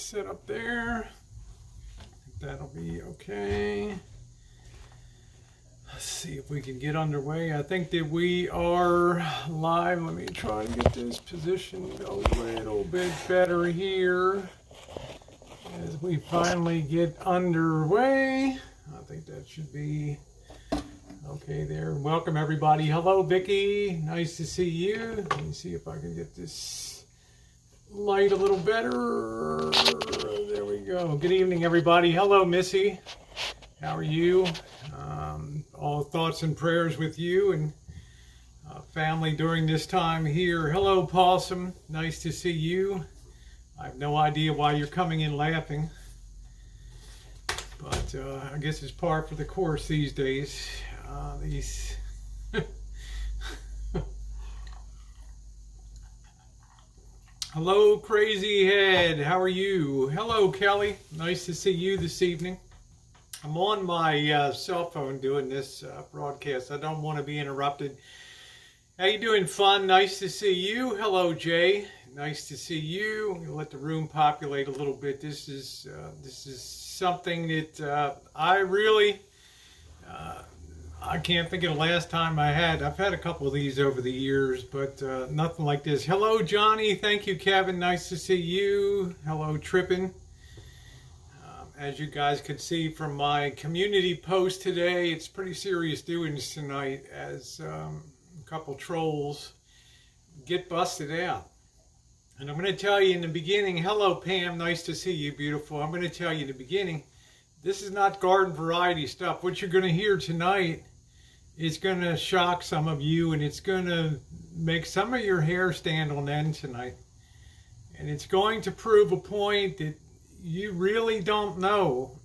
set up there. That'll be okay. Let's see if we can get underway. I think that we are live. Let me try and get this positioned a little bit better here as we finally get underway. I think that should be okay there. Welcome everybody. Hello Vicky, nice to see you. Let me see if I can get this light a little better. There we go. Good evening everybody. Hello Missy, how are you? All thoughts and prayers with you and family during this time here. Hello Possum, nice to see you. I have no idea why you're coming in laughing, but I guess it's par for the course these days. Hello Crazy Head, how are you? Hello Kelly, nice to see you this evening. I'm on my cell phone doing this broadcast. I don't want to be interrupted. How you doing, Fun? Nice to see you. Hello, Jay. Nice to see you. I'm going to let the room populate a little bit. This is something that I really, I can't think of the last time I had. I've had a couple of these over the years, but nothing like this. Hello, Johnny. Thank you, Kevin. Nice to see you. Hello, Trippin'. As you guys could see from my community post today, it's pretty serious doings tonight as a couple trolls get busted out. And I'm going to tell you in the beginning, hello Pam, nice to see you, beautiful. I'm going to tell you in the beginning, this is not garden variety stuff. What you're going to hear tonight is going to shock some of you, and it's going to make some of your hair stand on end tonight. And it's going to prove a point that you really don't know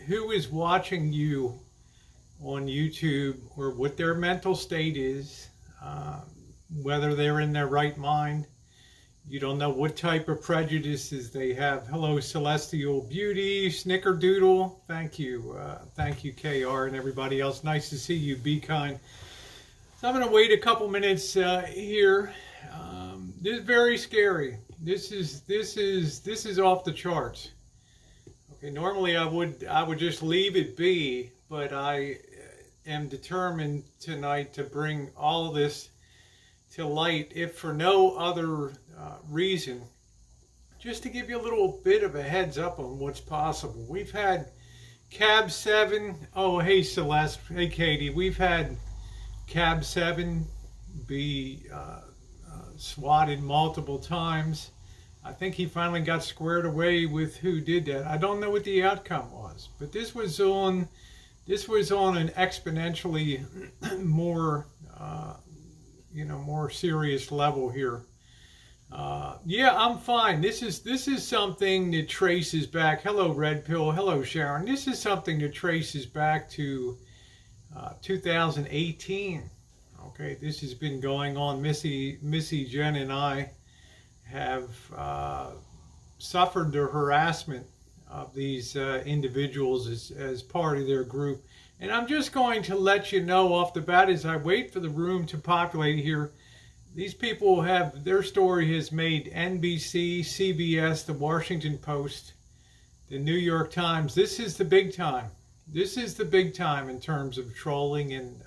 who is watching you on YouTube or what their mental state is, whether they're in their right mind. You don't know what type of prejudices they have. Hello, Celestial Beauty, Snickerdoodle. Thank you, KR and everybody else. Nice to see you. Be kind. So I'm going to wait a couple minutes here. This is very scary. This is off the charts. Okay, normally I would just leave it be, but I am determined tonight to bring all this to light, if for no other reason, just to give you a little bit of a heads up on what's possible. We've had Cab 7. Oh, hey Celeste. Hey Katie. We've had Cab 7 be swatted multiple times. I think he finally got squared away with who did that. I don't know what the outcome was, but this was on an exponentially more more serious level here. Yeah, I'm fine. This is something that traces back. Hello Red Pill. Hello Sharon. This is something that traces back to 2018. Okay, this has been going on. Missy, Jen, and I have suffered the harassment of these individuals as part of their group. And I'm just going to let you know off the bat as I wait for the room to populate here, these people have, their story has made NBC, CBS, the Washington Post, the New York Times. This is the big time. This is the big time in terms of trolling and,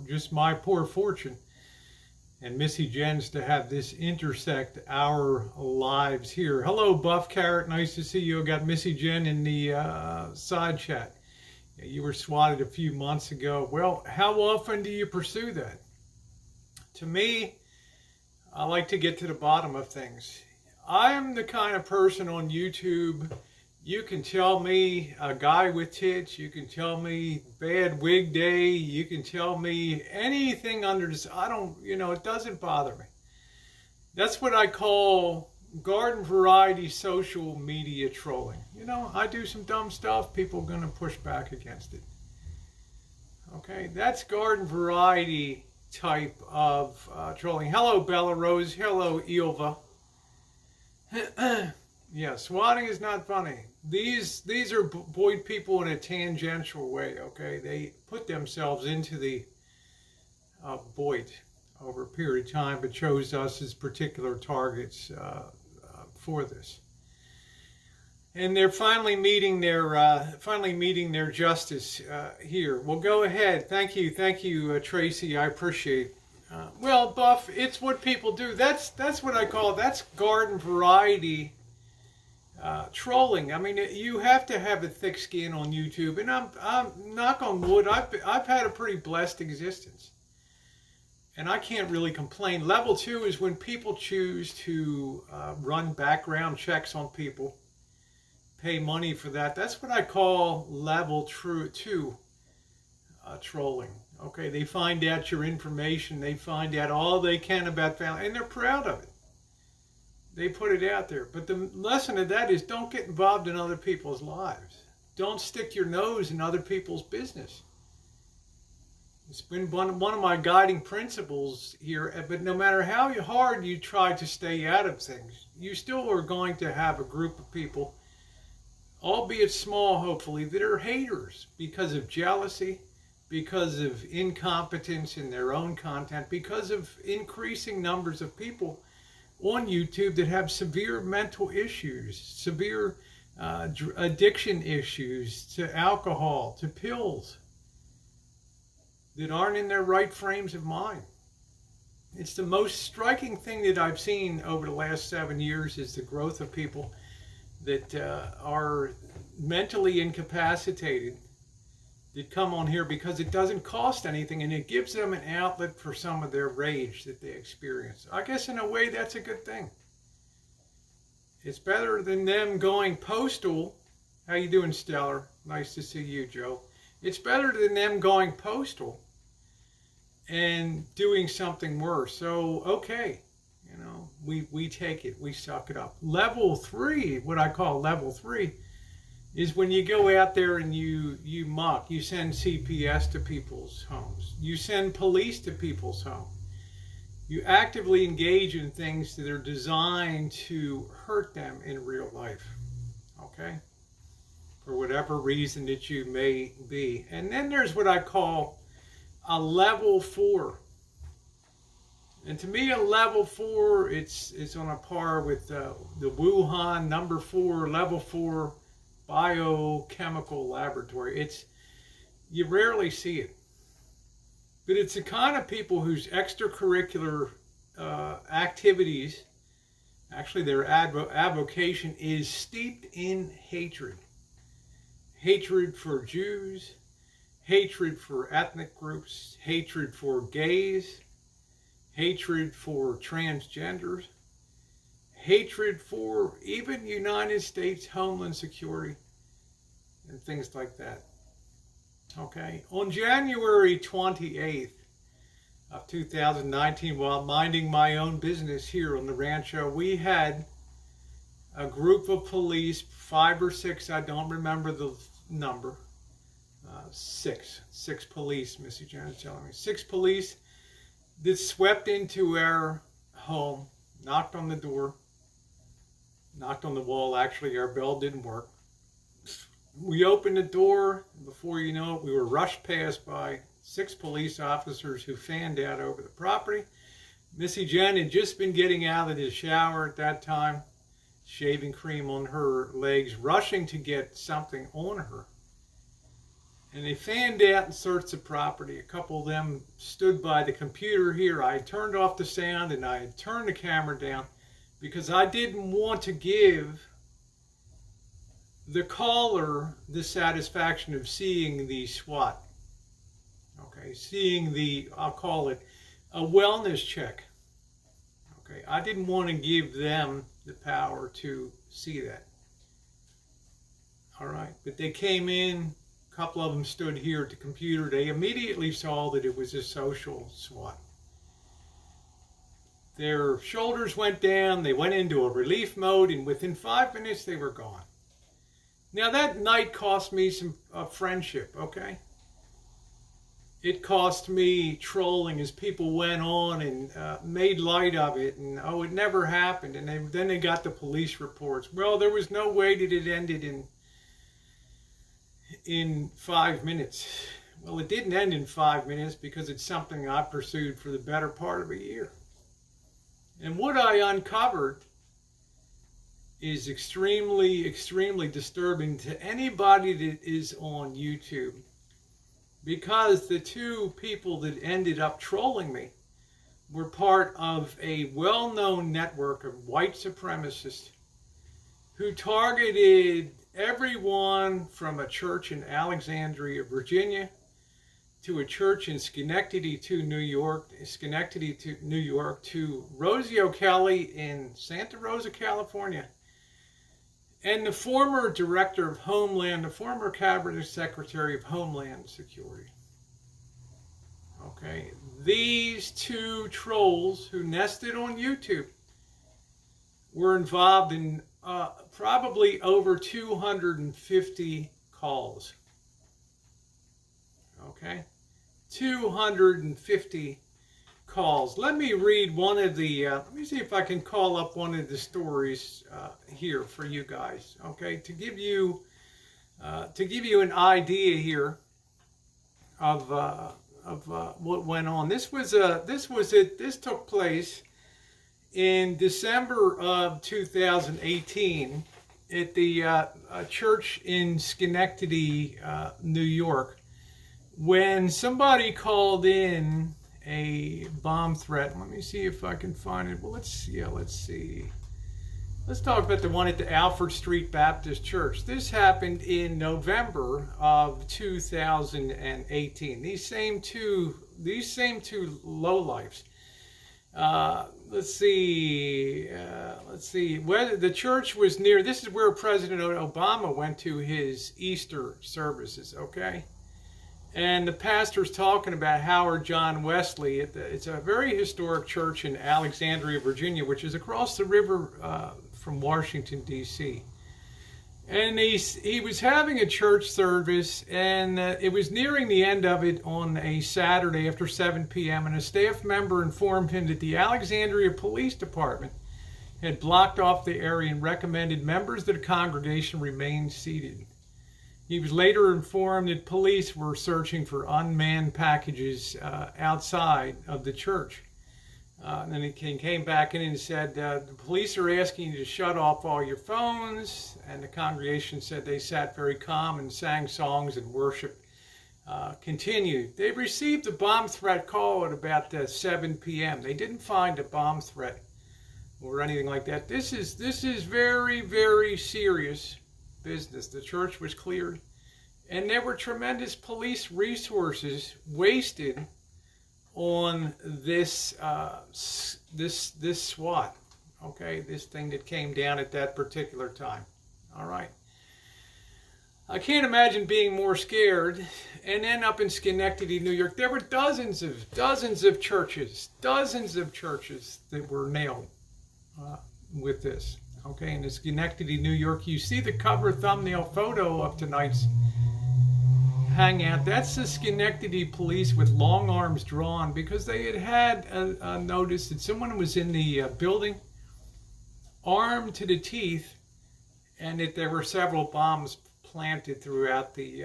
just my poor fortune. And Missy Jen's to have this intersect our lives here. Hello, Buff Carrot. Nice to see you. I got Missy Jen in the side chat. You were swatted a few months ago. Well, how often do you pursue that? To me, I like to get to the bottom of things. I am the kind of person on YouTube, you can tell me a guy with tits, you can tell me bad wig day, you can tell me anything under this. I don't, it doesn't bother me. That's what I call garden variety social media trolling. I do some dumb stuff, people are going to push back against it. Okay, that's garden variety type of trolling. Hello Bella Rose, hello Ilva. Yeah, swatting is not funny. These are buoyed people in a tangential way, okay? They put themselves into the void over a period of time, but chose us as particular targets for this. and they're finally meeting their justice here. Well, go ahead. Thank you, Tracy. I appreciate. Well, Buff, it's what people do. That's what I call it. That's garden variety trolling. I mean, you have to have a thick skin on YouTube, and I'm knock on wood. I've had a pretty blessed existence, and I can't really complain. Level 2 is when people choose to run background checks on people, pay money for that. That's what I call level 2 trolling. Okay, they find out your information, they find out all they can about family, and they're proud of it. They put it out there. But the lesson of that is don't get involved in other people's lives. Don't stick your nose in other people's business. It's been one of my guiding principles here, but no matter how hard you try to stay out of things, you still are going to have a group of people, albeit small hopefully, that are haters because of jealousy, because of incompetence in their own content, because of increasing numbers of people on YouTube that have severe mental issues, severe addiction issues to alcohol, to pills, that aren't in their right frames of mind. It's the most striking thing that I've seen over the last 7 years is the growth of people that are mentally incapacitated, that come on here because it doesn't cost anything and it gives them an outlet for some of their rage that they experience. I guess in a way that's a good thing. It's better than them going postal. How you doing, Stellar? Nice to see you, Joe. It's better than them going postal and doing something worse. So, okay, you know, we take it, we suck it up. Level 3, what I call level 3, is when you go out there and you mock, you send CPS to people's homes, you send police to people's homes, you actively engage in things that are designed to hurt them in real life, okay, for whatever reason that you may be. And then there's what I call a level 4. And to me, a level 4, it's on a par with the Wuhan number 4, level 4 biochemical laboratory. You rarely see it, but it's the kind of people whose extracurricular activities, actually their avocation, is steeped in hatred. Hatred for Jews, hatred for ethnic groups, hatred for gays, hatred for transgenders, hatred for even United States Homeland Security and things like that. Okay, on January 28th of 2019, while minding my own business here on the Rancho, we had a group of police, 5 or 6, I don't remember the number, 6 police, Missy Jan is telling me, 6 police that swept into our home, knocked on the door, knocked on the wall. Actually, our bell didn't work. We opened the door, and before you know it, we were rushed past by 6 police officers who fanned out over the property. Missy Jen had just been getting out of the shower at that time, shaving cream on her legs, rushing to get something on her. And they fanned out and searched the property. A couple of them stood by the computer here. I had turned off the sound and I had turned the camera down, because I didn't want to give the caller the satisfaction of seeing the SWAT. Okay, seeing I'll call it a wellness check. Okay, I didn't want to give them the power to see that. All right, but they came in, a couple of them stood here at the computer. They immediately saw that it was a social SWAT. Their shoulders went down, they went into a relief mode, and within 5 minutes they were gone. Now that night cost me some friendship, okay? It cost me trolling as people went on and made light of it, and oh, it never happened. And then they got the police reports. Well, there was no way that it ended in 5 minutes. Well, it didn't end in 5 minutes because it's something I pursued for the better part of a year. And what I uncovered is extremely, extremely disturbing to anybody that is on YouTube, because the two people that ended up trolling me were part of a well-known network of white supremacists who targeted everyone from a church in Alexandria, Virginia, to a church in Schenectady, New York, to Rosie O'Kelly in Santa Rosa, California, and the former director of Homeland, the former cabinet secretary of Homeland Security. Okay, these two trolls who nested on YouTube were involved in probably over 250 calls. Okay, 250 calls. Let me read one of the, let me see if I can call up one of the stories here for you guys, okay, to give you an idea here of what went on. This took place in December of 2018 at the church in Schenectady, New York, when somebody called in a bomb threat. Let me see if I can find it. Well, let's see. Let's talk about the one at the Alfred Street Baptist Church. This happened in November of 2018. These same two lowlifes. Let's see. Whether the church was near. This is where President Obama went to his Easter services. Okay. And the pastor's talking about Howard John Wesley. It's a very historic church in Alexandria, Virginia, which is across the river from Washington, D.C. And he was having a church service, and it was nearing the end of it on a Saturday after 7 p.m., and a staff member informed him that the Alexandria Police Department had blocked off the area and recommended members of the congregation remain seated. He was later informed that police were searching for unmanned packages outside of the church. And then he came back in and said, the police are asking you to shut off all your phones. And the congregation said they sat very calm and sang songs, and worship continued. They received a bomb threat call at about 7 p.m. They didn't find a bomb threat or anything like that. This is very, very serious business. The church was cleared, and there were tremendous police resources wasted on this SWAT. Okay, this thing that came down at that particular time. All right. I can't imagine being more scared. And then up in Schenectady, New York, there were dozens of churches that were nailed with this. Okay, in Schenectady, New York, you see the cover thumbnail photo of tonight's hangout. That's the Schenectady police with long arms drawn, because they had a notice that someone was in the building armed to the teeth, and that there were several bombs planted throughout the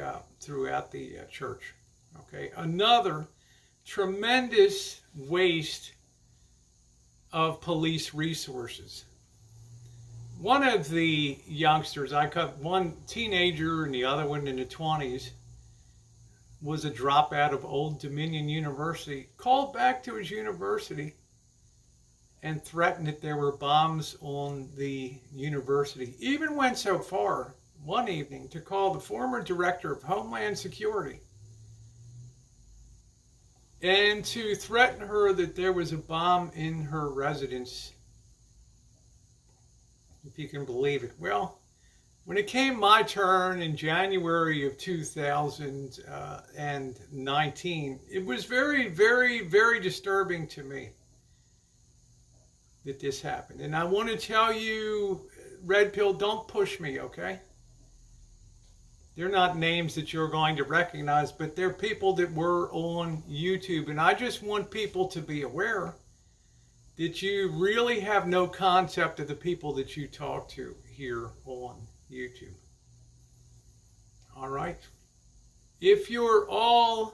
church. Okay, another tremendous waste of police resources. One of the youngsters, I cut one teenager and the other one in the 20s, was a dropout of Old Dominion University, called back to his university and threatened that there were bombs on the university. Even went so far one evening to call the former director of Homeland Security and to threaten her that there was a bomb in her residence, if you can believe it. Well, when it came my turn in January of 2019, it was very, very, very disturbing to me that this happened. And I want to tell you, Red Pill, don't push me, okay? They're not names that you're going to recognize, but they're people that were on YouTube. And I just want people to be aware that you really have no concept of the people that you talk to here on YouTube. All right? If you're all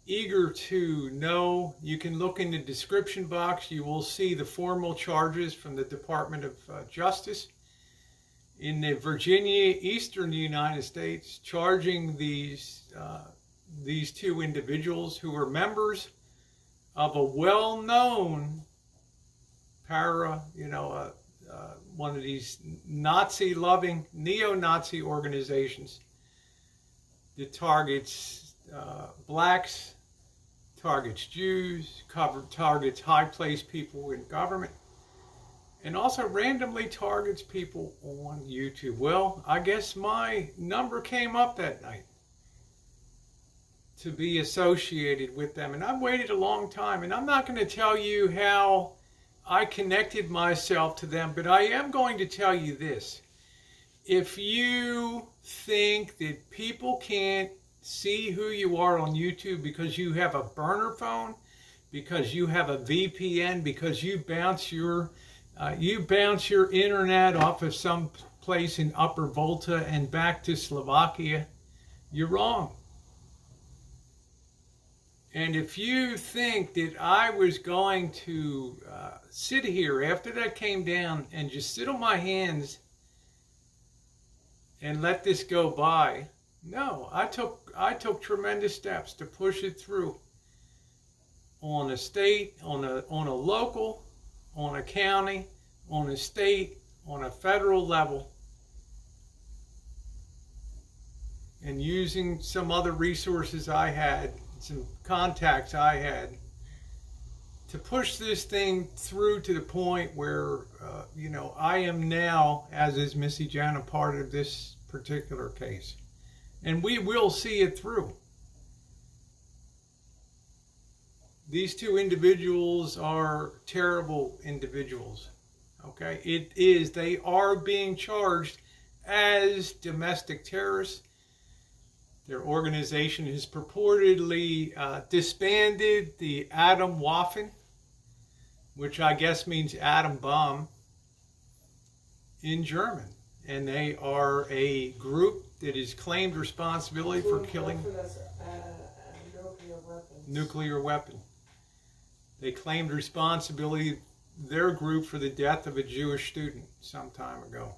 eager to know, you can look in the description box. You will see the formal charges from the Department of Justice in the Virginia, eastern United States, charging these two individuals who were members of a well-known one of these Nazi-loving, neo-Nazi organizations that targets blacks, targets Jews, targets high-placed people in government, and also randomly targets people on YouTube. Well, I guess my number came up that night to be associated with them, and I've waited a long time, and I'm not going to tell you how I connected myself to them, but I am going to tell you this. If you think that people can't see who you are on YouTube because you have a burner phone, because you have a VPN, because you bounce your internet off of some place in Upper Volta and back to Slovakia, you're wrong. And if you think that I was going to sit here after that came down and just sit on my hands and let this go by, no, I took tremendous steps to push it through on a state, on a local, on a county, on a state, on a federal level, and using some other resources I had, some contacts I had, to push this thing through to the point where, I am now, as is Missy Jen, a part of this particular case. And we will see it through. These two individuals are terrible individuals. Okay? They are being charged as domestic terrorists. Their organization has purportedly disbanded the Atomwaffen, which I guess means atom bomb, in German. And they are a group that has claimed responsibility for killing nuclear weapon. They claimed responsibility, their group, for the death of a Jewish student some time ago.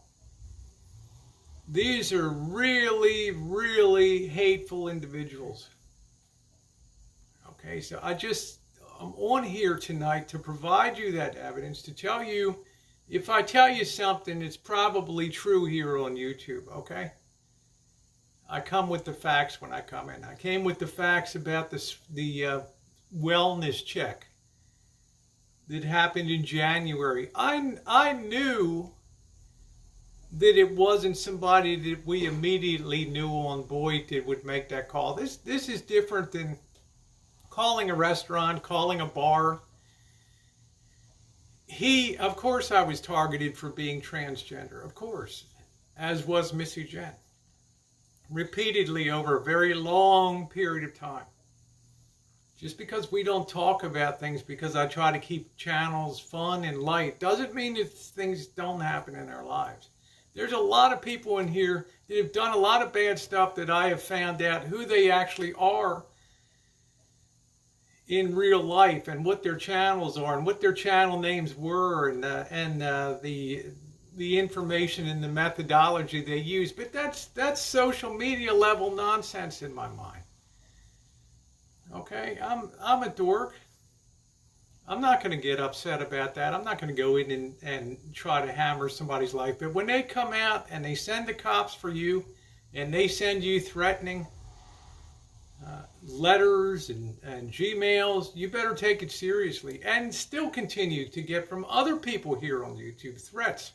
These are really, really hateful individuals. Okay, so I'm on here tonight to provide you that evidence, to tell you, if I tell you something, it's probably true here on YouTube, okay? I come with the facts when I come in. I came with the facts about the wellness check that happened in January. I knew that it wasn't somebody that we immediately knew on Boyd that would make that call. This is different than calling a restaurant, calling a bar. Of course I was targeted for being transgender, of course, as was Missy Jen, repeatedly over a very long period of time. Just because we don't talk about things, because I try to keep channels fun and light, doesn't mean that things don't happen in our lives. There's a lot of people in here that have done a lot of bad stuff that I have found out who they actually are in real life, and what their channels are, and what their channel names were, and the information and the methodology they use. But that's social media level nonsense in my mind. Okay, I'm a dork. I'm not going to get upset about that. I'm not going to go in and try to hammer somebody's life. But when they come out and they send the cops for you, and they send you threatening letters and Gmails, you better take it seriously, and still continue to get from other people here on YouTube threats.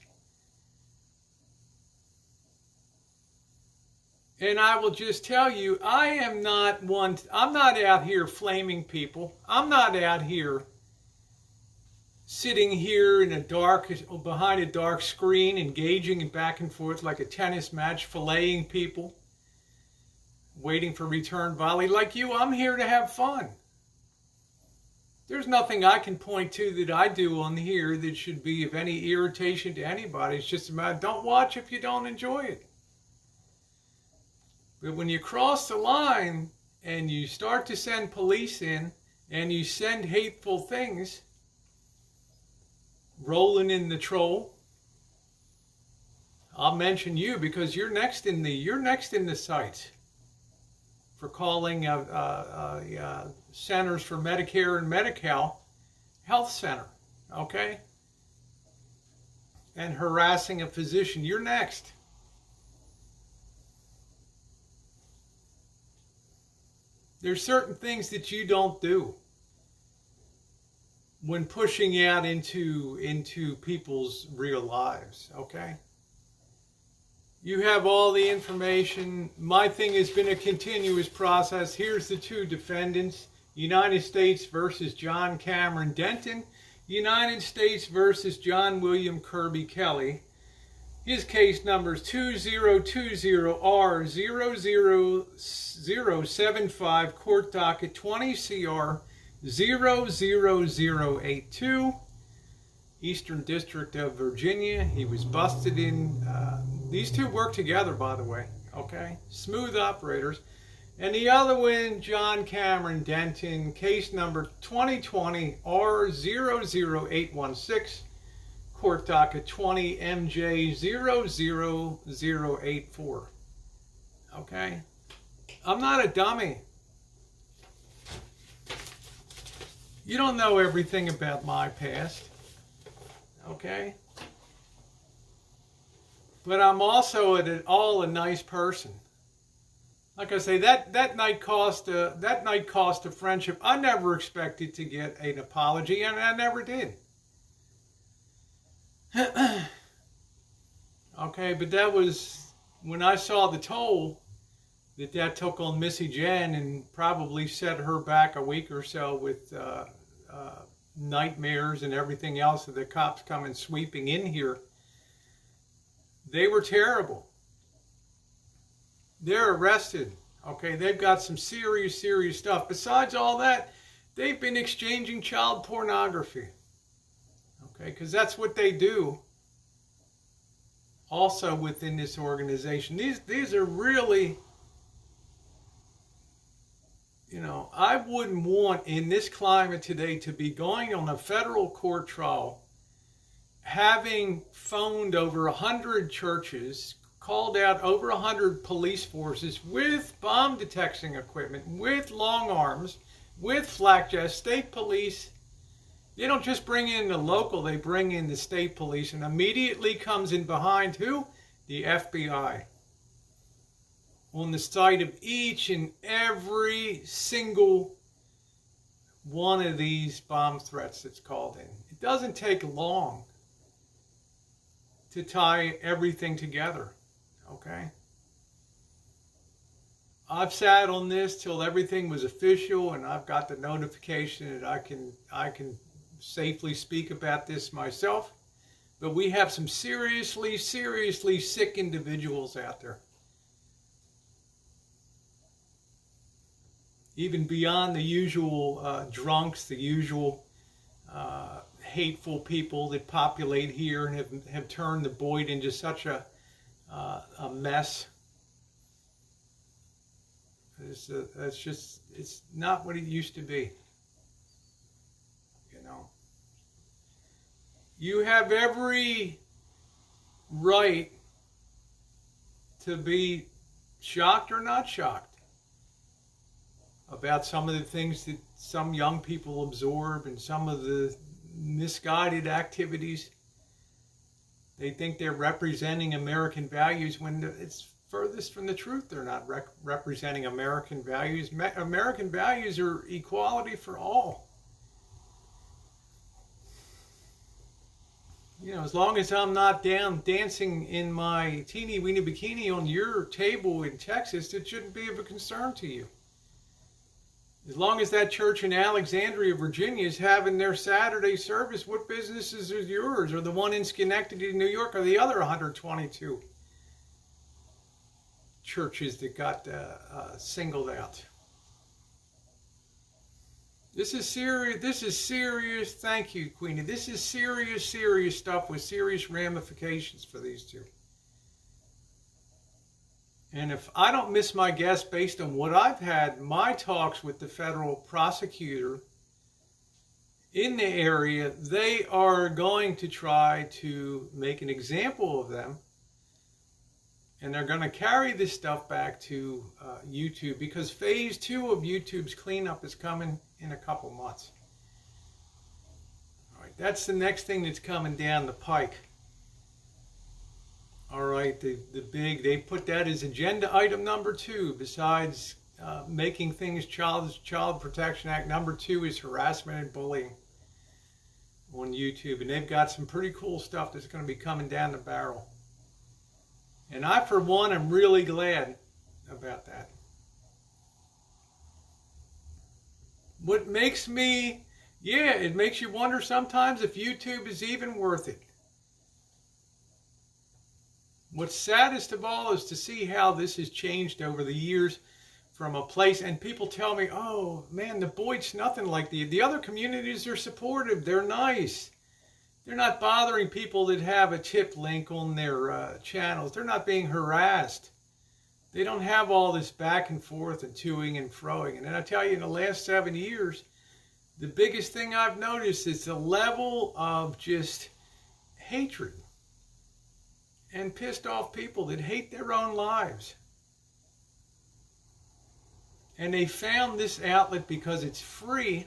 And I will just tell you, I'm not out here flaming people. I'm not out here sitting here behind a dark screen, engaging in back and forth like a tennis match, filleting people, waiting for return volley like you. I'm here to have fun. There's nothing I can point to that I do on here that should be of any irritation to anybody. It's just a matter, don't watch if you don't enjoy it. But when you cross the line and you start to send police in, and you send hateful things rolling in the troll, I'll mention you because you're next in the sites for calling Centers for Medicare and Medi-Cal Health Center, okay? And harassing a physician. You're next. There's certain things that you don't do when pushing out into people's real lives, okay? You have all the information. My thing has been a continuous process. Here's the two defendants. United States versus John Cameron Denton. United States versus John William Kirby Kelly. His case number is 2020R00075, court docket 20CR 00082, Eastern District of Virginia. He was busted in, these two work together, by the way, okay? Smooth operators. And the other one, John Cameron Denton, case number 2020R00816, court docket 20MJ00084. Okay? I'm not a dummy. You don't know everything about my past. Okay? But I'm also a nice person. Like I say, that night cost a friendship. I never expected to get an apology, and I never did. Okay, but that was when I saw the toll that took on Missy Jen and probably set her back a week or so with nightmares and everything else of the cops coming sweeping in here. They were terrible. They're arrested. Okay, they've got some serious stuff. Besides all that, they've been exchanging child pornography. Okay, because that's what they do also within this organization. These are really, you know, I wouldn't want in this climate today to be going on a federal court trial, having phoned over 100 churches, called out over 100 police forces with bomb detection equipment, with long arms, with flak jackets, state police. They don't just bring in the local, they bring in the state police, and immediately comes in behind who? The FBI. On the site of each and every single one of these bomb threats that's called in. It doesn't take long to tie everything together, okay? I've sat on this till everything was official, and I've got the notification that I can safely speak about this myself. But we have some seriously sick individuals out there. Even beyond the usual drunks, the usual hateful people that populate here and have turned the Boyd into such a mess. It's not what it used to be. You know. You have every right to be shocked or not shocked about some of the things that some young people absorb and some of the misguided activities. They think they're representing American values when it's furthest from the truth. They're not representing American values. American values are equality for all. You know, as long as I'm not down dancing in my teeny weeny bikini on your table in Texas, it shouldn't be of a concern to you. As long as that church in Alexandria, Virginia is having their Saturday service, what businesses are yours? Or the one in Schenectady, New York, or the other 122 churches that got singled out? This is serious. This is serious. Thank you, Queenie. This is serious stuff with serious ramifications for these two. And if I don't miss my guess, based on what I've had, my talks with the federal prosecutor in the area, they are going to try to make an example of them. And they're going to carry this stuff back to YouTube, because phase 2 of YouTube's cleanup is coming in a couple months. All right, that's the next thing that's coming down the pike. All right, they put that as agenda item number 2. Besides making things Child Protection Act, number 2 is harassment and bullying on YouTube. And they've got some pretty cool stuff that's going to be coming down the barrel. And I, for one, am really glad about that. What makes me, it makes you wonder sometimes if YouTube is even worth it. What's saddest of all is to see how this has changed over the years from a place, and people tell me, oh man, the Boyd's nothing like the other communities are supportive, they're nice. They're not bothering people that have a tip link on their channels. They're not being harassed. They don't have all this back and forth and toing and froing. And then I tell you, in the last 7 years, the biggest thing I've noticed is the level of just hatred and pissed off people that hate their own lives. And they found this outlet because it's free.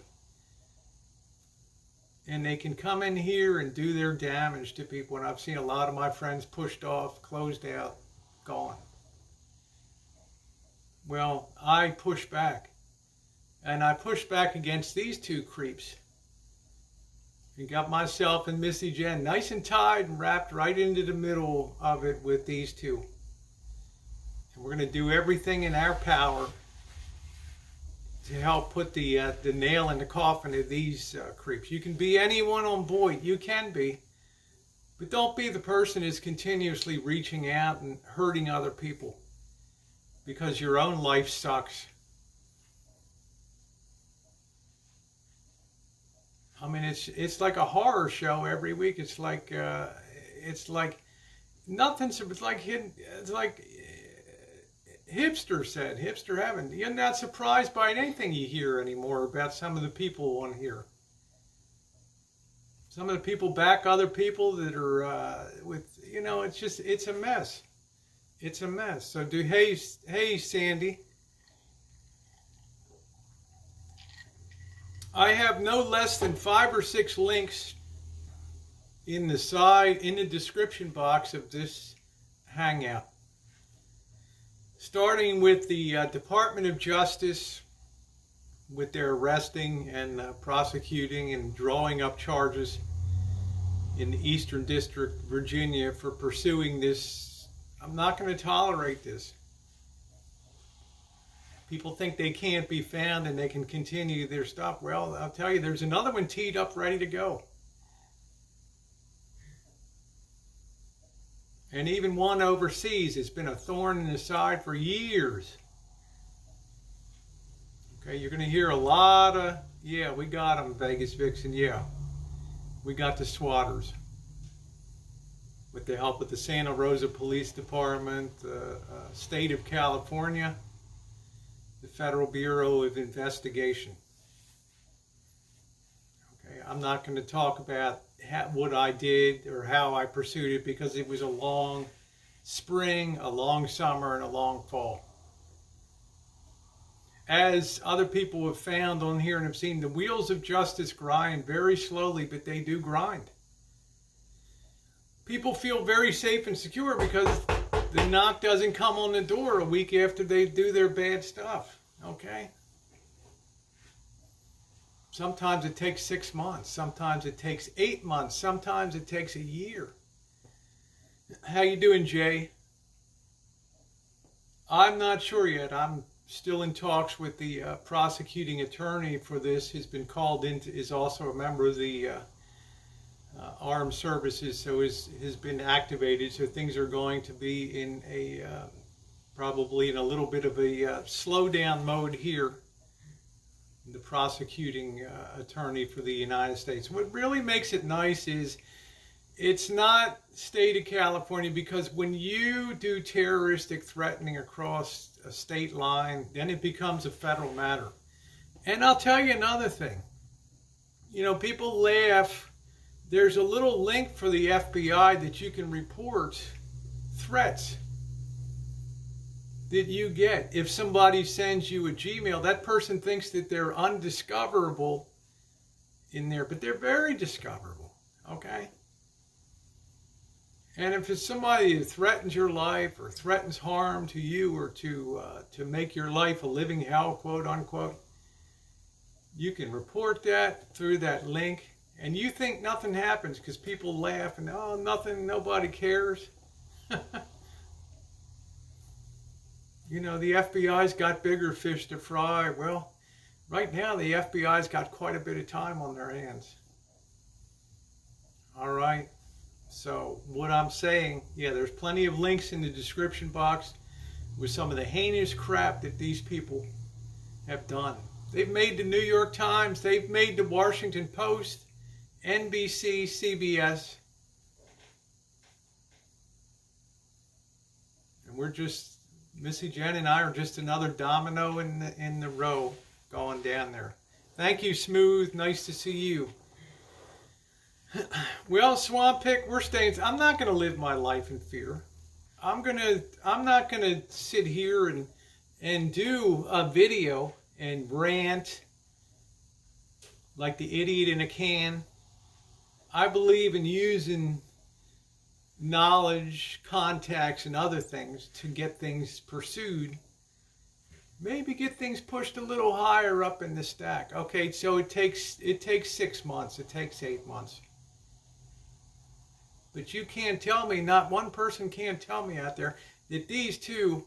And they can come in here and do their damage to people. And I've seen a lot of my friends pushed off, closed out, gone. Well, I push back. And I push back against these two creeps. And got myself and Missy Jen nice and tied and wrapped right into the middle of it with these two. And we're going to do everything in our power to help put the nail in the coffin of these creeps. You can be anyone on Boyd. You can be. But don't be the person who's continuously reaching out and hurting other people because your own life sucks. I mean, it's like a horror show every week. It's like nothing's. It's like hidden. It's like Hipster said, hipster heaven. You're not surprised by anything you hear anymore about some of the people on here. Some of the people back other people that are it's a mess. It's a mess. So hey Sandy. I have no less than 5 or 6 links in the description box of this hangout. Starting with the Department of Justice, with their arresting and prosecuting and drawing up charges in the Eastern District, Virginia, for pursuing this. I'm not going to tolerate this. People think they can't be found and they can continue their stuff. Well, I'll tell you, there's another one teed up ready to go. And even one overseas has been a thorn in the side for years. Okay, you're going to hear a lot of, yeah, we got them, Vegas Vixen, yeah. We got the swatters. With the help of the Santa Rosa Police Department, the State of California, the Federal Bureau of Investigation. Okay, I'm not going to talk about what I did or how I pursued it, because it was a long spring, a long summer, and a long fall. As other people have found on here and have seen, the wheels of justice grind very slowly, but they do grind. People feel very safe and secure because the knock doesn't come on the door a week after they do their bad stuff, okay? Sometimes it takes 6 months. Sometimes it takes 8 months. Sometimes it takes a year. How you doing, Jay? I'm not sure yet. I'm still in talks with the prosecuting attorney for this. Has been called in, is also a member of the armed services, so has been activated. So things are going to be in a probably in a little bit of a slow down mode here. The prosecuting attorney for the United States. What really makes it nice is It's not state of California, because when you do terroristic threatening across a state line, then it becomes a federal matter. And I'll tell you another thing. You know, people laugh. There's a little link for the FBI that you can report threats that you get. If somebody sends you a Gmail, that person thinks that they're undiscoverable in there, but they're very discoverable, okay? And if it's somebody that threatens your life or threatens harm to you, or to make your life a living hell, quote unquote, you can report that through that link, and you think nothing happens because people laugh and, oh, nothing, nobody cares. You know, the FBI's got bigger fish to fry. Well, right now the FBI's got quite a bit of time on their hands. All right. So what I'm saying, yeah, there's plenty of links in the description box with some of the heinous crap that these people have done. They've made the New York Times, they've made the Washington Post, NBC, CBS. And we're just, Missy Jen and I are just another domino in the row going down there. Thank you, Smooth. Nice to see you. Well, Swamp Pick, we're staying. I'm not going to live my life in fear. I'm not going to sit here and do a video and rant like the idiot in a can. I believe in using knowledge, contacts, and other things to get things pursued. Maybe get things pushed a little higher up in the stack. Okay, so it takes 6 months. It takes 8 months. But you can't tell me, not one person can tell me out there, that these two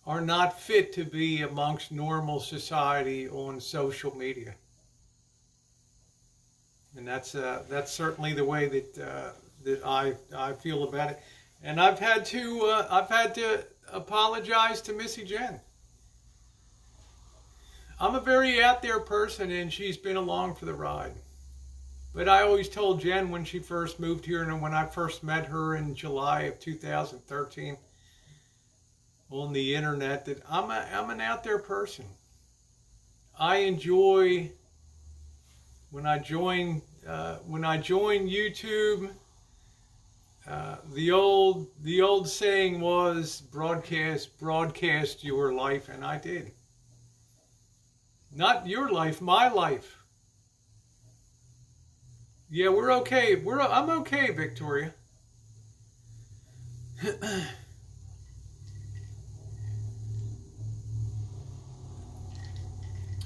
are not fit to be amongst normal society on social media. And that's certainly the way that I feel about it. And I've had to apologize to Missy Jen. I'm a very out there person, and she's been along for the ride. But I always told Jen when she first moved here, and when I first met her in July of 2013 on the internet, that I'm an out there person. I enjoy when I join YouTube. The old saying was broadcast your life, and I did. Not your life, my life. Yeah, we're okay. I'm okay, Victoria.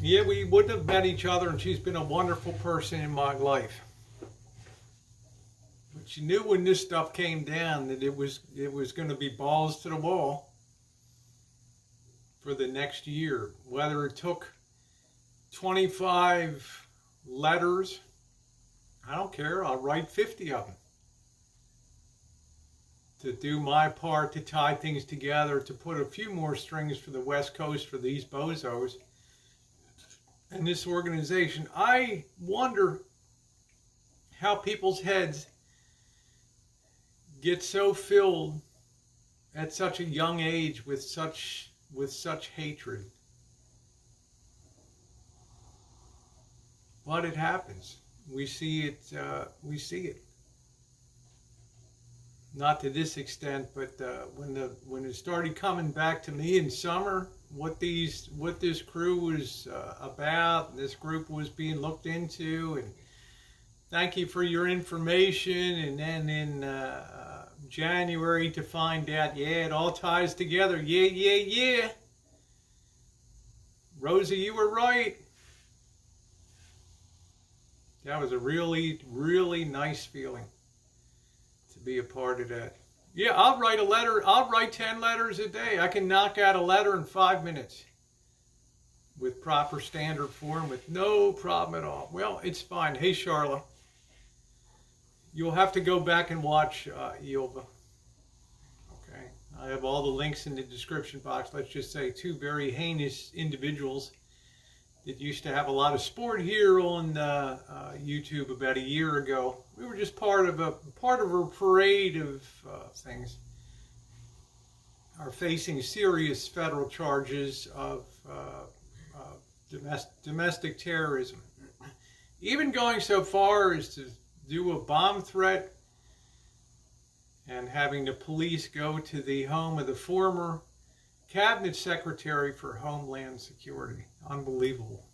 Yeah, we wouldn't have met each other, and she's been a wonderful person in my life. But she knew when this stuff came down that it was going to be balls to the wall for the next year. Whether it took 25 letters, I don't care. I'll write 50 of them to do my part to tie things together, to put a few more strings for the West Coast for these bozos and this organization. I wonder how people's heads get so filled at such a young age with such hatred. But it happens. We see it. Not to this extent, but when it started coming back to me in summer, what this crew was about, this group was being looked into, and thank you for your information. And then in January to find out, yeah, it all ties together. Yeah. Rosie, you were right. That was a really, really nice feeling to be a part of that. Yeah, I'll write a letter. I'll write 10 letters a day. I can knock out a letter in 5 minutes with proper standard form with no problem at all. Well, it's fine. Hey, Charla. You'll have to go back and watch Yilva. Okay. I have all the links in the description box. Let's just say 2 very heinous individuals that used to have a lot of sport here on YouTube about a year ago. We were just part of a parade of things. Are facing serious federal charges of domestic terrorism. Even going so far as to do a bomb threat and having the police go to the home of the former Cabinet Secretary for Homeland Security. Unbelievable.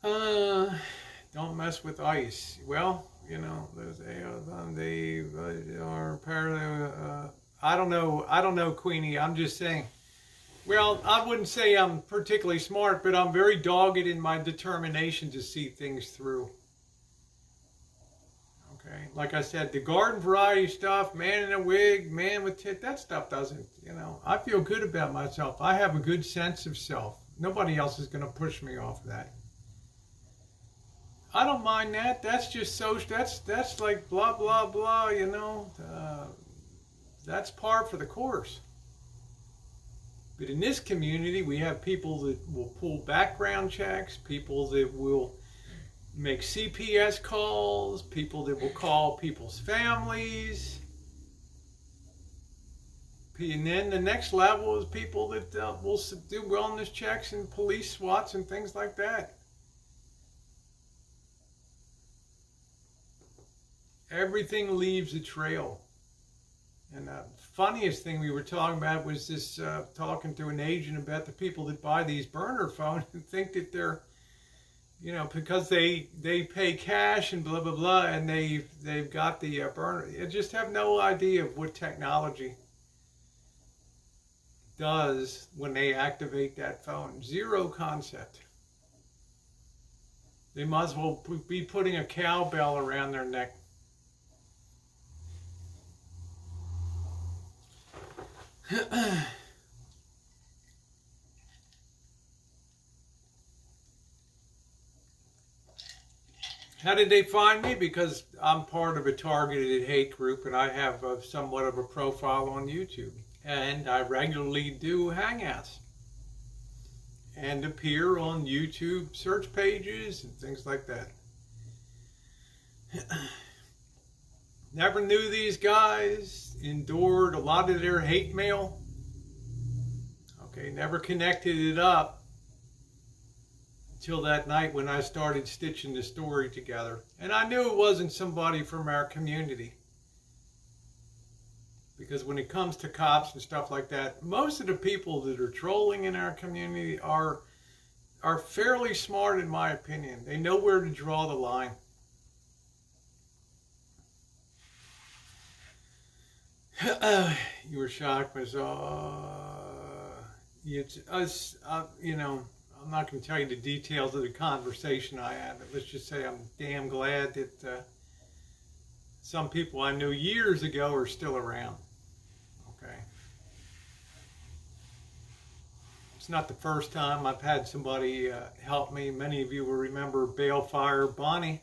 Don't mess with ICE. Well, you know, they are apparently. I don't know, Queenie. I'm just saying. Well, I wouldn't say I'm particularly smart, but I'm very dogged in my determination to see things through. Okay, like I said, the garden variety stuff, man in a wig, man with tit, that stuff doesn't, you know, I feel good about myself. I have a good sense of self. Nobody else is going to push me off that. I don't mind that. That's just social. That's like blah, blah, blah, you know. That's par for the course. But in this community, we have people that will pull background checks, people that will make CPS calls, people that will call people's families. And then the next level is people that will do wellness checks and police SWATs and things like that. Everything leaves a trail. And the funniest thing we were talking about was this, talking to an agent about the people that buy these burner phones and think that they're, you know, because they pay cash and blah, blah, blah, and they've got the burner. You just have no idea of what technology does when they activate that phone. Zero concept. They might as well be putting a cowbell around their neck. How did they find me? Because I'm part of a targeted hate group and I have somewhat of a profile on YouTube. And I regularly do hangouts and appear on YouTube search pages and things like that. Never knew these guys, endured a lot of their hate mail. Okay, never connected it up until that night when I started stitching the story together. And I knew it wasn't somebody from our community. Because when it comes to cops and stuff like that, most of the people that are trolling in our community are fairly smart, in my opinion. They know where to draw the line. You were shocked, was it's us. You know, I'm not going to tell you the details of the conversation I had, but let's just say I'm damn glad that some people I knew years ago are still around. Okay, it's not the first time I've had somebody help me. Many of you will remember Balefire Bonnie.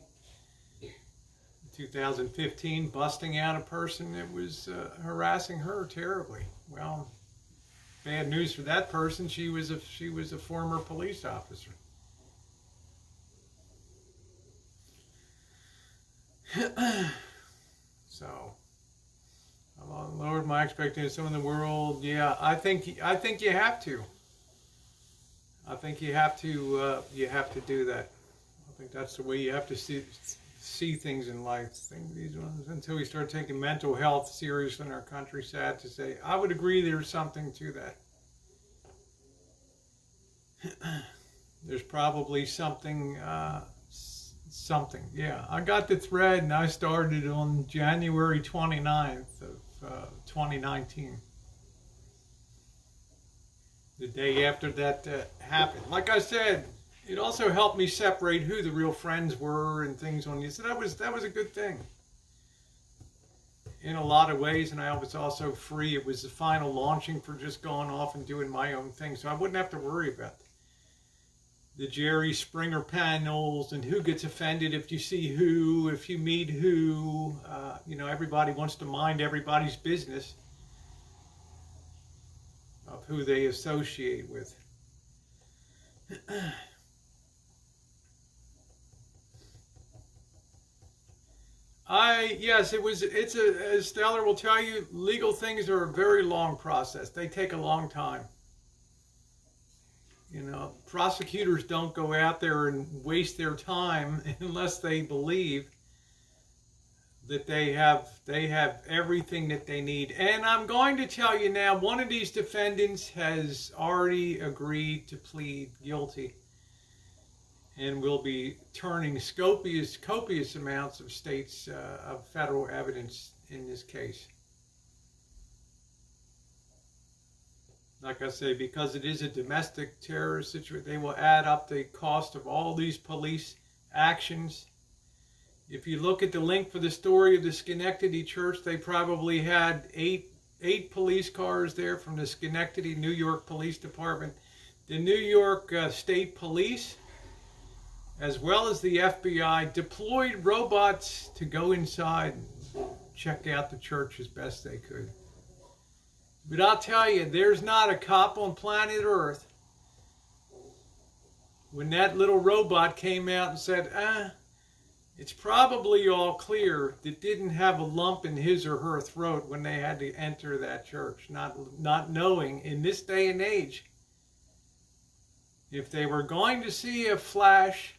2015, busting out a person that was harassing her terribly. Well, bad news for that person. She was a former police officer. So, I've lowered my expectations. Some in the world, yeah. I think you have to. I think you have to do that. I think that's the way you have to see things in life. These ones, until we start taking mental health serious in our country. Sad to say, I would agree there's something to that. There's probably something. Yeah, I got the thread and I started on January 29th of 2019. The day after that happened. Like I said, it also helped me separate who the real friends were and things on you. So that was a good thing in a lot of ways. And I was also free. It was the final launching for just going off and doing my own thing. So I wouldn't have to worry about the Jerry Springer panels and who gets offended if you see who, if you meet who. You know, everybody wants to mind everybody's business. of who they associate with. Yes, as Stellar will tell you, legal things are a very long process. They take a long time. You know, prosecutors don't go out there and waste their time unless they believe that they have everything that they need. And I'm going to tell you now, one of these defendants has already agreed to plead guilty and will be turning copious amounts of of federal evidence in this case. Like I say, because it is a domestic terrorist situation, they will add up the cost of all these police actions. If you look at the link for the story of the Schenectady church, they probably had eight police cars there from the Schenectady, New York Police Department, the New York State Police, as well as the FBI, deployed robots to go inside and check out the church as best they could. But I'll tell you, there's not a cop on planet Earth, when that little robot came out and said, it's probably all clear, that didn't have a lump in his or her throat when they had to enter that church, not knowing in this day and age, if they were going to see a flash,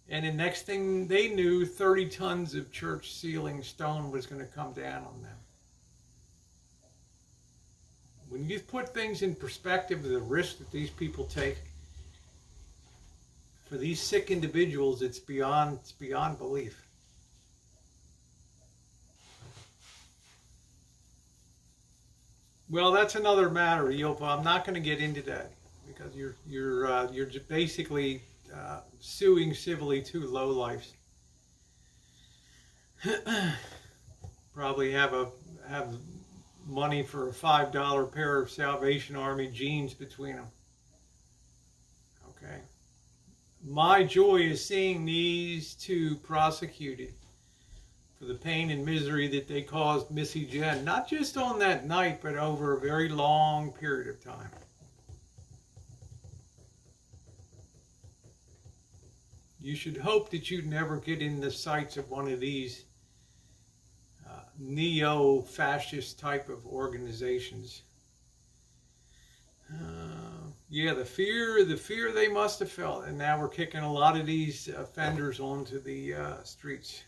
and the next thing they knew, 30 tons of church ceiling stone was going to come down on them. When you put things in perspective of the risk that these people take, for these sick individuals, it's beyond belief. Well, that's another matter, Yopa. I'm not going to get into that because you're basically suing civilly two lowlifes. Probably have money for a $5 pair of Salvation Army jeans between them. Okay. My joy is seeing these two prosecuted for the pain and misery that they caused Missy Jen, not just on that night, but over a very long period of time. You should hope that you never get in the sights of one of these neo-fascist type of organizations. Yeah, the fear they must have felt, and now we're kicking a lot of these offenders onto the streets.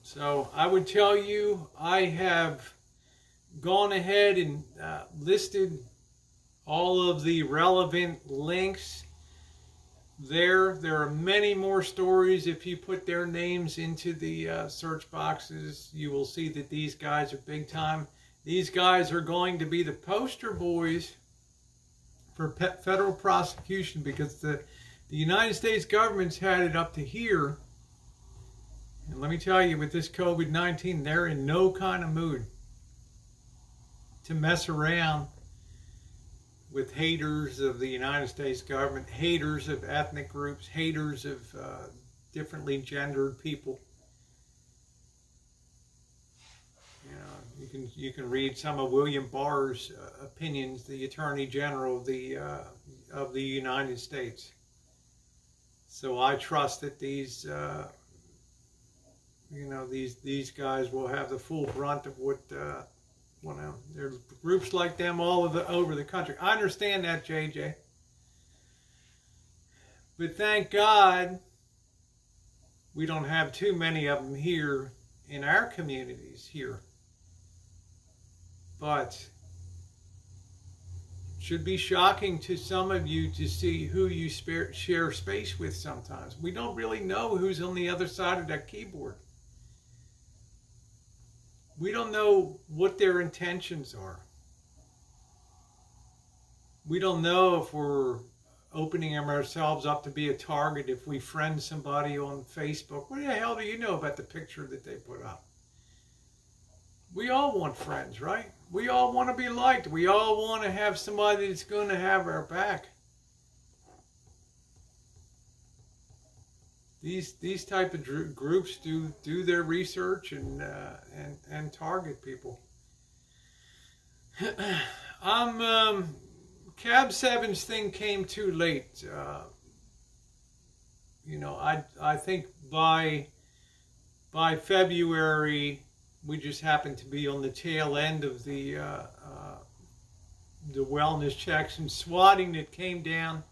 So I would tell you, I have gone ahead and listed all of the relevant links there. There are many more stories. If you put their names into the search boxes, you will see that these guys are big time. These guys are going to be the poster boys for federal prosecution, because the United States government's had it up to here. And let me tell you, with this COVID-19, they're in no kind of mood to mess around with haters of the United States government, haters of ethnic groups, haters of differently gendered people. You can read some of William Barr's opinions, the Attorney General of the United States. So I trust that these guys will have the full brunt of what. There's groups like them all over the country. I understand that, JJ. But thank God we don't have too many of them here in our communities here. But it should be shocking to some of you to see who you share space with sometimes. We don't really know who's on the other side of that keyboard. We don't know what their intentions are. We don't know if we're opening ourselves up to be a target if we friend somebody on Facebook. What the hell do you know about the picture that they put up? We all want friends, right? We all want to be liked. We all want to have somebody that's going to have our back. These type of groups do their research and target people. Cab 7's thing came too late. I think by February, we just happened to be on the tail end of the wellness checks and swatting that came down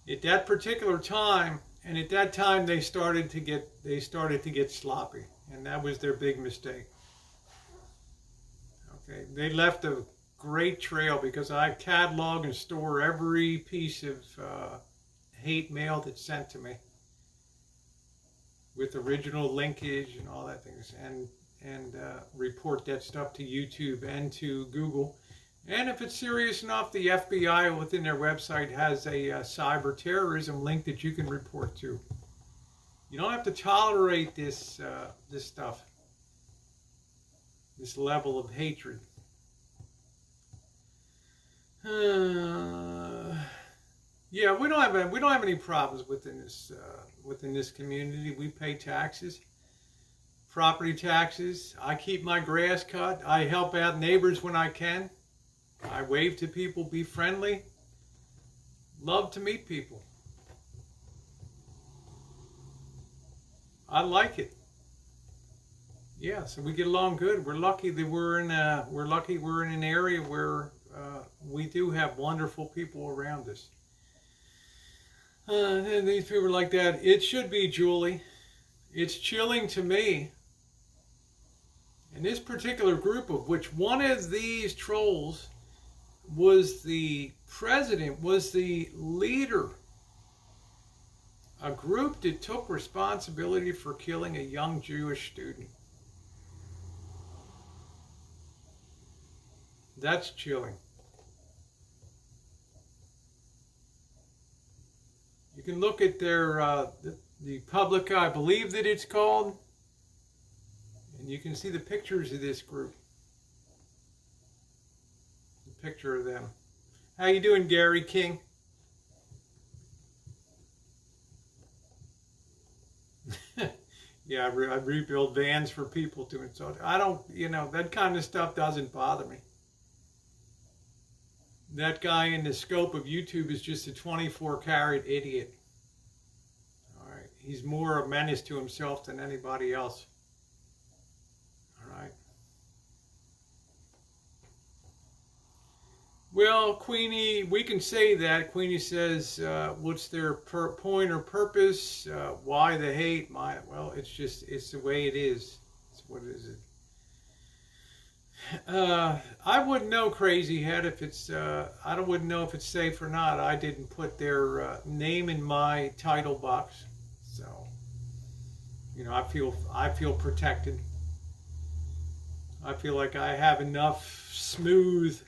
at that particular time. And at that time, they started to get sloppy, and that was their big mistake. Okay, they left a great trail because I catalog and store every piece of hate mail that's sent to me with original linkage and all that things, and report that stuff to YouTube and to Google. And if it's serious enough, the FBI within their website has a cyber terrorism link that you can report to. You don't have to tolerate this stuff, this level of hatred. Yeah, we don't have any problems within this community. We pay taxes, property taxes. I keep my grass cut. I help out neighbors when I can. I wave to people, be friendly. Love to meet people. I like it. Yeah, so we get along good. We're lucky that we're in an area where we do have wonderful people around us. And these people are like that. It should be, Julie. It's chilling to me. And this particular group, of which one of these trolls was the president, was the leader. A group that took responsibility for killing a young Jewish student. That's chilling. You can look at their the Publica, I believe that it's called, and you can see the pictures of this group. The picture of them. How you doing, Gary King? Yeah, I rebuild vans for people to install. I don't, that kind of stuff doesn't bother me. That guy in the scope of YouTube is just a 24-carat idiot. All right. He's more a menace to himself than anybody else. All right. Well, Queenie, we can say that. Queenie says, what's their point or purpose? Why the hate? Well, it's the way it is. It's what is it? I wouldn't know, Crazy Head, if it's, I wouldn't know if it's safe or not. I didn't put their name in my title box. So, I feel protected. I feel like I have enough smooth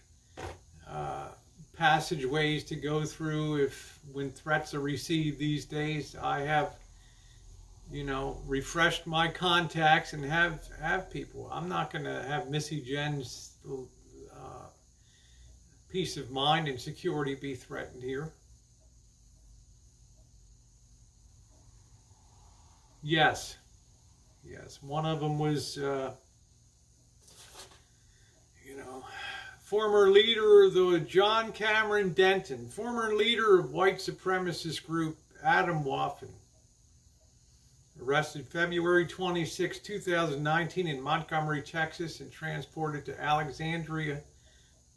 passageways to go through when threats are received these days. I have, refreshed my contacts and have people. I'm not going to have Missy Jen's peace of mind and security be threatened here. Yes. One of them was, former leader of the John Cameron Denton, former leader of white supremacist group Adam Waffen, arrested February 26, 2019 in Montgomery, Texas, and transported to Alexandria,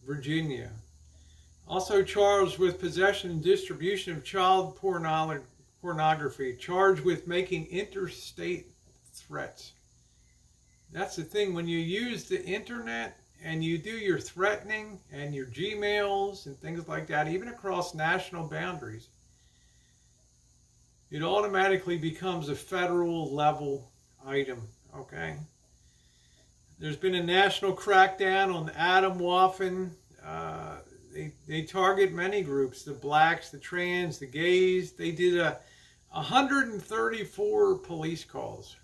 Virginia. Also charged with possession and distribution of child pornography, charged with making interstate threats. That's the thing, when you use the internet and you do your threatening and your Gmails and things like that, even across national boundaries, it automatically becomes a federal level item, okay? There's been a national crackdown on Adam Waffen. They target many groups, the blacks, the trans, the gays. They did 134 police calls.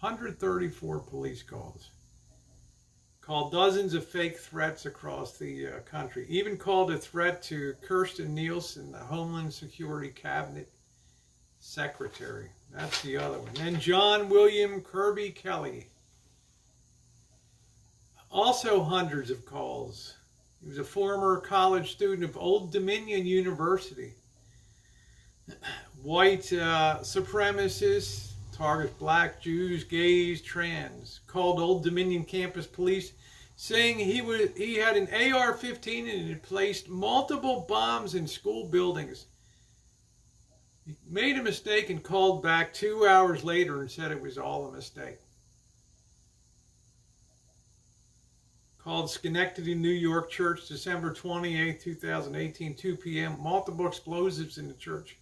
134 police calls. Called dozens of fake threats across the country. Even called a threat to Kirstjen Nielsen, the Homeland Security Cabinet Secretary. That's the other one. And John William Kirby Kelly. Also hundreds of calls. He was a former college student of Old Dominion University. White supremacists target black, Jews, gays, trans. Called Old Dominion campus police, saying he had an AR-15 and had placed multiple bombs in school buildings. He made a mistake and called back 2 hours later and said it was all a mistake. Called Schenectady, New York church, December 28, 2018, 2 p.m. Multiple explosives in the church.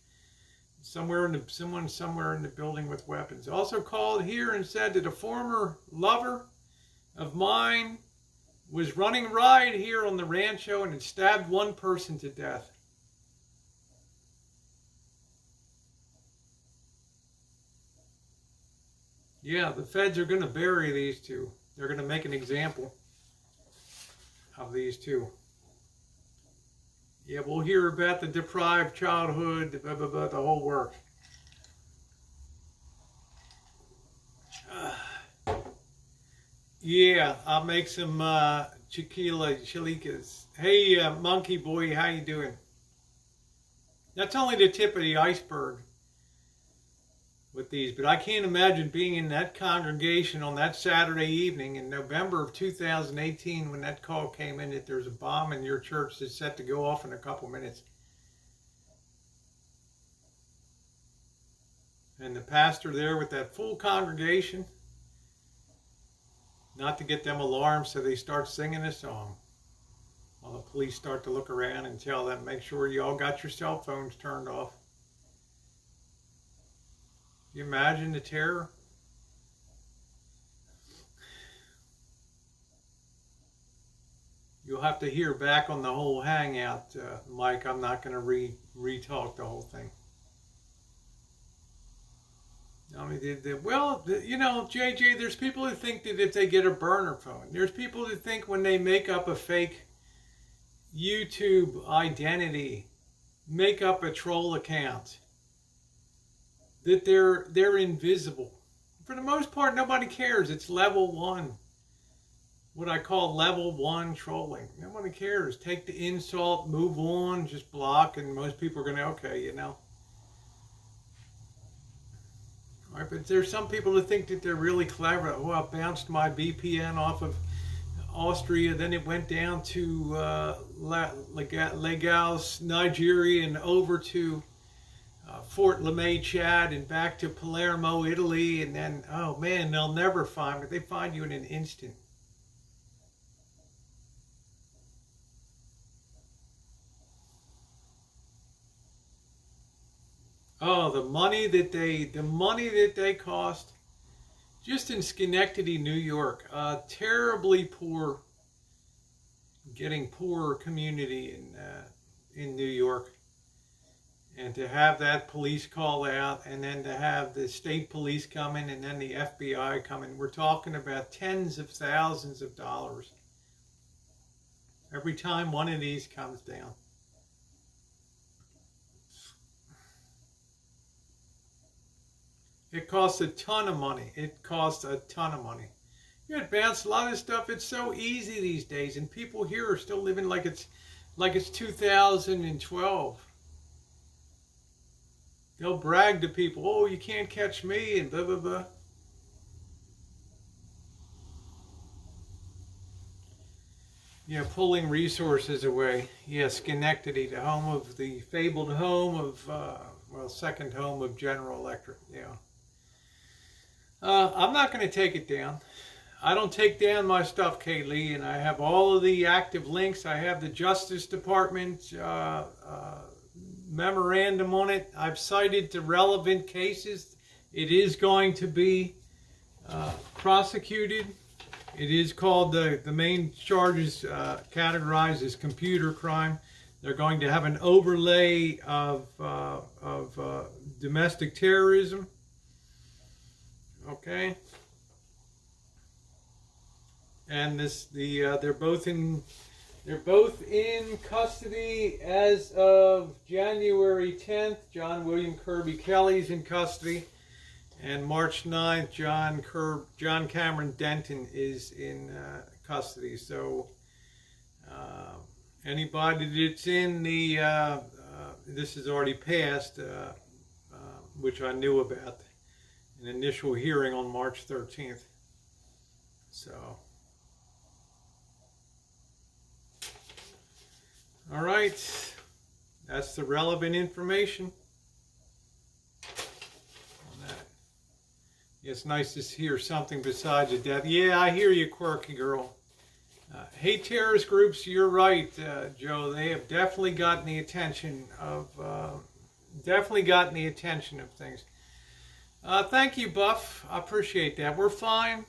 Someone somewhere in the building with weapons. Also called here and said that a former lover of mine was running riot here on the Rancho and had stabbed one person to death. Yeah, the feds are going to bury these two. They're going to make an example of these two. Yeah, we'll hear about the deprived childhood, the whole work. Yeah, I'll make some chiquitas. Hey, Monkey Boy, how you doing? That's only the tip of the iceberg with these, but I can't imagine being in that congregation on that Saturday evening in November of 2018 when that call came in that there's a bomb in your church that's set to go off in a couple minutes. And the pastor there with that full congregation, not to get them alarmed, so they start singing a song. While the police start to look around and tell them, make sure you all got your cell phones turned off. Can you imagine the terror? You'll have to hear back on the whole hangout, Mike. I'm not going to re-talk the whole thing. I mean, you know, JJ, there's people who think that if they get a burner phone, there's people who think when they make up a fake YouTube identity, make up a troll account, that they're invisible. For the most part, nobody cares. It's level one. What I call level one trolling. Nobody cares. Take the insult, move on, just block, and most people are going to, okay, you know. All right, but there's some people who think that they're really clever. Oh, I bounced my VPN off of Austria, then it went down to Lagos, Nigeria, and over to Fort LeMay, Chad, and back to Palermo, Italy, and then, oh man, they'll never find me. They find you in an instant. Oh, the money that they cost, just in Schenectady, New York, terribly poor, getting poorer community in New York. And to have that police call out, and then to have the state police come in, and then the FBI come in, we're talking about tens of thousands of dollars every time one of these comes down. It costs a ton of money. It costs a ton of money. You advance a lot of stuff. It's so easy these days, and people here are still living like it's 2012. They'll brag to people, oh, you can't catch me, and blah, blah, blah. Yeah, pulling resources away. Yeah, Schenectady, the home of the fabled home of, second home of General Electric. Yeah. I'm not going to take it down. I don't take down my stuff, Kaylee, and I have all of the active links. I have the Justice Department memorandum on it. I've cited the relevant cases. It is going to be prosecuted. It is called, the main charges categorized as computer crime. They're going to have an overlay of domestic terrorism. Okay. And they're both in custody as of January 10th. John William Kirby Kelly's in custody, and March 9th, John Cameron Denton is in custody. So anybody that's in the, this has already passed, which I knew about, an initial hearing on March 13th. So, all right, that's the relevant information on that. It's nice to hear something besides a death. Yeah, I hear you, quirky girl. Hate terrorist groups, you're right, Joe. They have definitely gotten the attention of things. Thank you, Buff. I appreciate that. We're fine.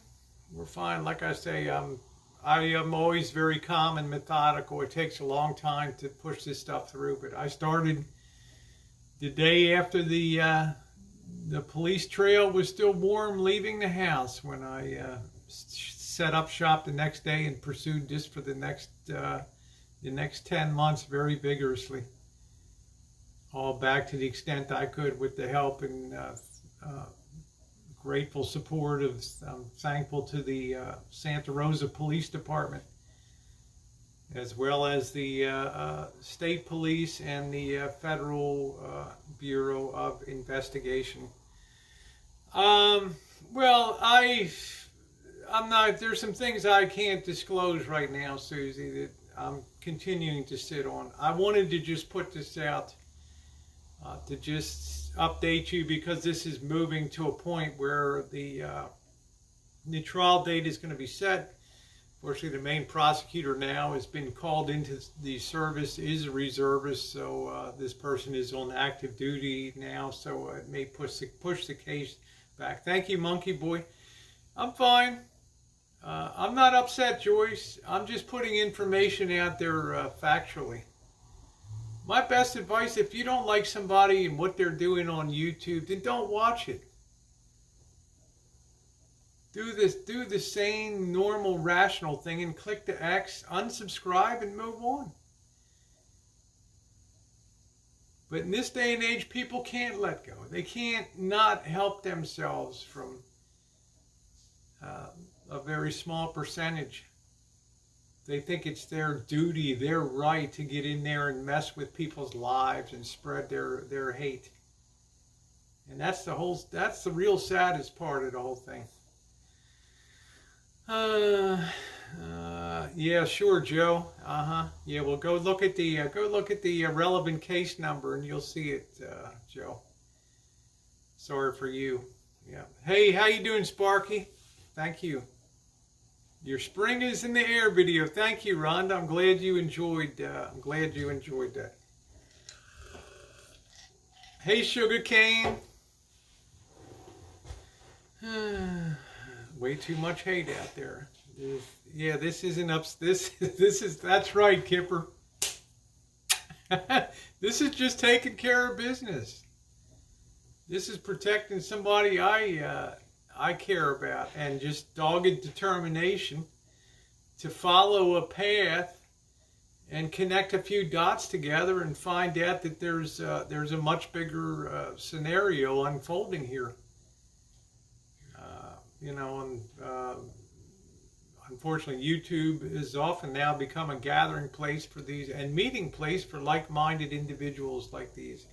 We're fine. Like I say, I am always very calm and methodical. It takes a long time to push this stuff through, but I started the day after the police trail was still warm, leaving the house, when I set up shop the next day and pursued this for the next 10 months very vigorously. All back to the extent I could with the help and grateful support of, I'm thankful to the Santa Rosa Police Department, as well as the state police and the Federal Bureau of Investigation. Well, I'm not, there's some things I can't disclose right now, Susie, that I'm continuing to sit on. I wanted to just put this out to just update you, because this is moving to a point where the trial date is going to be set. Fortunately, the main prosecutor now has been called into the service, is a reservist, so this person is on active duty now, so it may push the case back. Thank you, Monkey Boy. I'm fine. I'm not upset, Joyce. I'm just putting information out there factually. My best advice, if you don't like somebody and what they're doing on YouTube, then don't watch it. Do the sane, normal, rational thing and click the X, unsubscribe, and move on. But in this day and age, people can't let go. They can't not help themselves from a very small percentage. They think it's their duty, their right to get in there and mess with people's lives and spread their hate. And that's the real saddest part of the whole thing. Yeah, sure, Joe. Yeah, well, go look at the relevant case number and you'll see it, Joe. Sorry for you. Yeah. Hey, how you doing, Sparky? Thank you. Your spring is in the air video. Thank you, Rhonda. I'm glad you enjoyed that. Hey, Sugar Cane. Way too much hate out there. Yeah, this isn't up. This is. That's right, Kipper. This is just taking care of business. This is protecting somebody I care about, and just dogged determination to follow a path and connect a few dots together and find out that there's a much bigger scenario unfolding here. You know, and unfortunately, YouTube has often now become a gathering place for these and meeting place for like-minded individuals like these.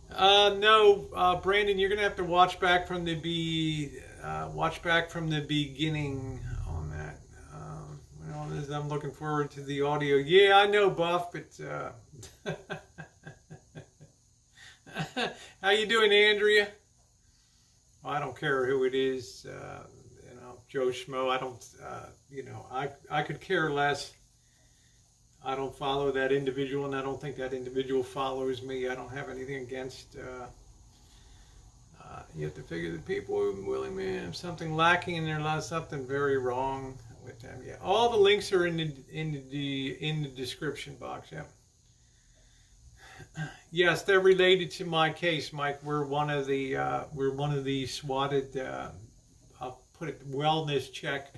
No, Brandon, you're gonna have to watch back from the beginning on that. Well, I'm looking forward to the audio. Yeah, I know, Buff, but how you doing, Andrea? Well, I don't care who it is. You know, Joe Schmo. I don't. You know, I could care less. I don't follow that individual, and I don't think that individual follows me. I don't have anything against. You have to figure that people are willing to have something lacking in their life, something very wrong with them. Yeah, all the links are in the description box. Yeah. Yes, they're related to my case, Mike. We're one of the swatted. I'll put it wellness check.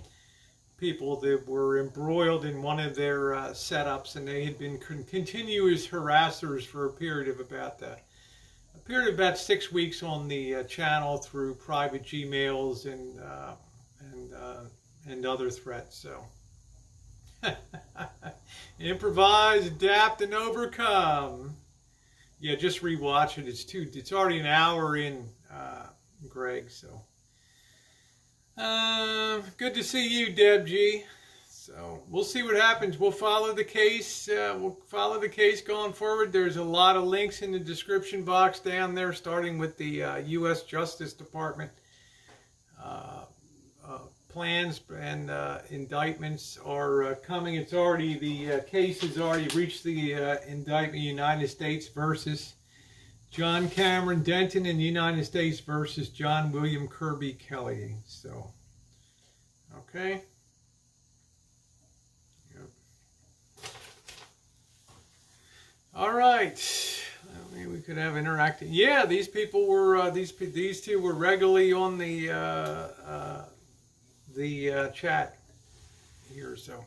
People that were embroiled in one of their setups, and they had been continuous harassers for a period of about 6 weeks on the channel through private Gmails and and other threats. So improvise, adapt, and overcome. Yeah, just rewatch it. It's already an hour in, Greg. So good to see you, Deb G. So we'll see what happens. We'll follow the case. We'll follow the case going forward. There's a lot of links in the description box down there, starting with the U.S. Justice Department. Plans and indictments are coming. It's already, the case has already reached the indictment, United States versus John Cameron Denton, in the United States versus John William Kirby Kelly. So, okay. Yep. All right. Maybe we could have interacting. Yeah, these people were these two were regularly on the chat here. So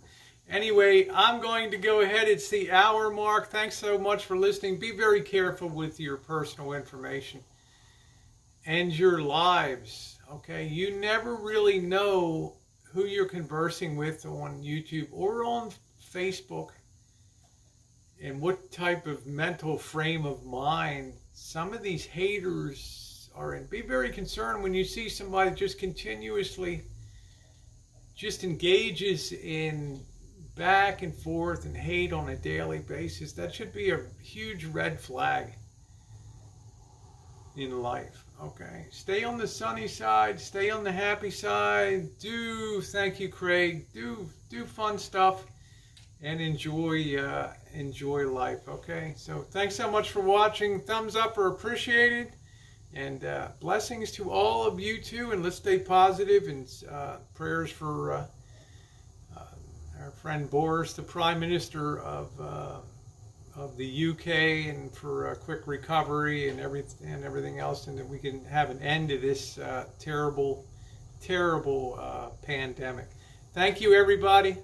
anyway, I'm going to go ahead. It's the hour mark. Thanks so much for listening. Be very careful with your personal information and your lives. Okay, you never really know who you're conversing with on YouTube or on Facebook, and what type of mental frame of mind some of these haters are in. Be very concerned when you see somebody just continuously just engages in back and forth and hate on a daily basis. That should be a huge red flag in life. Okay, stay on the sunny side, stay on the happy side. Thank you, Craig. Do fun stuff and enjoy life. Okay, so thanks so much for watching. Thumbs up are appreciated. And blessings to all of you too, and let's stay positive, and prayers for our friend Boris, the Prime Minister of the UK, and for a quick recovery and everything else, and that we can have an end to this terrible pandemic. Thank you, everybody.